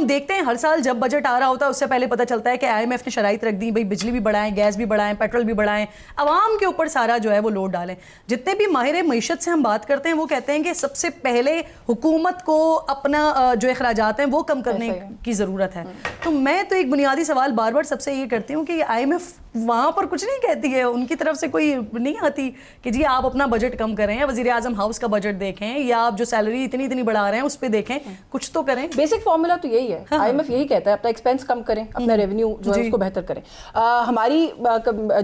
ہم دیکھتے ہیں ہر سال جب بجٹ آ رہا ہوتا ہے اس سے پہلے پتہ چلتا ہے کہ IMF نے شرائط رکھ دی بھائی بجلی بھی بڑھائیں, گیس بھی بڑھائیں, پیٹرول بھی بڑھائیں, عوام کے اوپر سارا جو ہے وہ لوڈ ڈالیں. جتنے بھی ماہر معیشت سے ہم بات کرتے ہیں وہ کہتے ہیں کہ سب سے پہلے حکومت کو اپنا جو اخراجات ہیں وہ کم کرنے کی ضرورت ہے. تو میں تو ایک بنیادی سوال بار بار سب سے یہ کرتی ہوں کہ IMF وہاں پر کچھ نہیں کہتی ہے, ان کی طرف سے کوئی نہیں آتی کہ جی آپ اپنا بجٹ کم کریں, یا وزیر اعظم ہاؤس کا بجٹ دیکھیں, یا آپ جو سیلری اتنی بڑھا رہے ہیں اس پہ دیکھیں, کچھ تو کریں. بیسک فارمولا تو یہی ہے, IMF یہی کہتا ہے اپنا ایکسپینس کم کریں, اپنا ریونیو جو ہے اس کو بہتر کریں. ہماری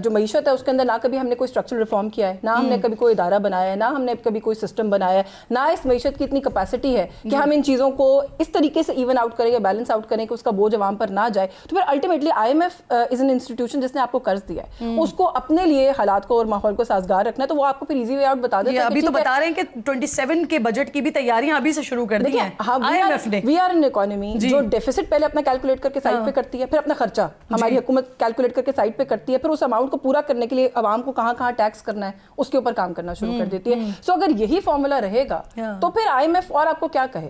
جو معیشت ہے اس کے اندر نہ کبھی ہم نے کوئی اسٹرکچرل ریفارم کیا ہے, نہ ہم نے کبھی کوئی ادارہ بنایا ہے, نہ ہم نے کبھی کوئی سسٹم بنایا ہے, نہ اس معیشت کی اتنی کیپیسٹی ہے کہ ہم ان چیزوں کو اس طریقے سے ایون آؤٹ کریں یا بیلنس آؤٹ کریں کہ اس کا بوجھ عوام پر نہ جائے. تو پھر ultimately IMF is an institution جس نے آپ کو قرض دیا ہے, اس کو اپنے لیے حالات کو اور ماحول کو سازگار رکھنا ہے, تو وہ آپ کو پھر ایزی وے آؤٹ بتا دیتا ہے. ابھی تو بتا رہے ہیں کہ 27 کے بجٹ کی بھی تیاریاں ابھی سے شروع کر دی ہیں IMF نے. وی آر این اکانومی جو ڈیفیسٹ پہلے اپنا کیلکولیٹ کر کے سائڈ پہ کرتی ہے, پھر اپنا خرچہ ہماری حکومت کیلکولیٹ کر کے سائڈ پہ کرتی ہے, پھر اس اماؤنٹ کو پورا کرنے کے لیے عوام کو کہاں کہاں ٹیکس کرنا ہے اس کے اوپر کام کرنا شروع کر دیتی ہے. سو اگر یہی فارمولا رہے گا تو پھر IMF اور آپ کو کیا کہے,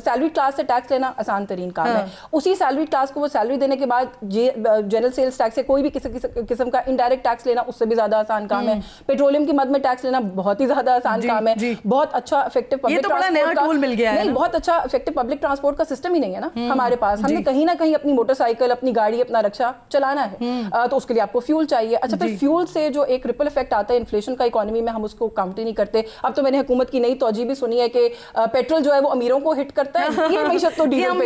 سیلری کلاس سے ٹیکس لینا آسان ترین کام ہے, اسی سیلری کلاس کو وہ سیلری دینے کے بعد جنرل سیلز ٹیکس سے کوئی بھی کسی قسم کا انڈائریکٹ ٹیکس لینا اس سے بھی زیادہ آسان کام ہے, پیٹرولیم کی مد میں ٹیکس لینا بہت ہی زیادہ آسان کام ہے. بہت اچھا افیکٹو پبلک ٹرانسپورٹ بہت اچھا افیکٹو پبلک ٹرانسپورٹ کا سسٹم ہی نہیں ہے نا ہمارے پاس. ہم نے کہیں نہ کہیں اپنی موٹر سائیکل, اپنی گاڑی, اپنا رکشا چلانا ہے, تو اس کے لیے آپ کو فیول چاہیے. اچھا پھر فیول سے جو ایک ریپل افیکٹ آتا ہے انفلیشن کا اکانومی میں, ہم اس کو کاؤنٹ ہی نہیں کرتے. اب تو میں نے حکومت کی نئی توجہ بھی سنی ہے کہ پیٹرول جو ہے وہ امیروں کو ہٹ کرتا ہے, یہ معیشت تو ڈیزل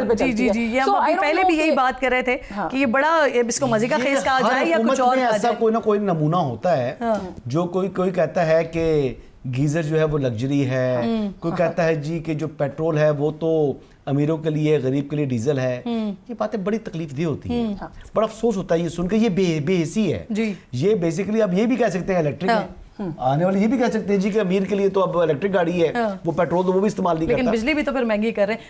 پہ چلتی ہے. سو پہلے بھی یہی بات کر رہے تھے کہ یہ بڑا اس کو مزے کا خیز کہا جائے یا کچھ اور. ایسا کوئی نہ کوئی نمونہ ہوتا ہے جو کوئی کہتا ہے کہ گیزر جو ہے وہ لگژری ہے, کوئی کہتا ہے جی کہ جو پیٹرول ہے وہ تو امیروں کے لیے, غریب کے لیے ڈیزل ہے. یہ باتیں بڑی تکلیف دہ ہوتی ہیں, بڑا افسوس ہوتا ہے یہ سن کے. یہ بے حسی ہے. یہ بیسیکلی اب یہ بھی کہہ سکتے ہیں الیکٹرک ہے, آنے والے یہ بھی کہہ سکتے ہیں جی کہ امیر کے لیے تو اب الیکٹرک گاڑی ہے, وہ پیٹرول تو وہ بھی استعمال نہیں کرتا, لیکن بجلی بھی تو پھر مہنگی کر رہے ہیں.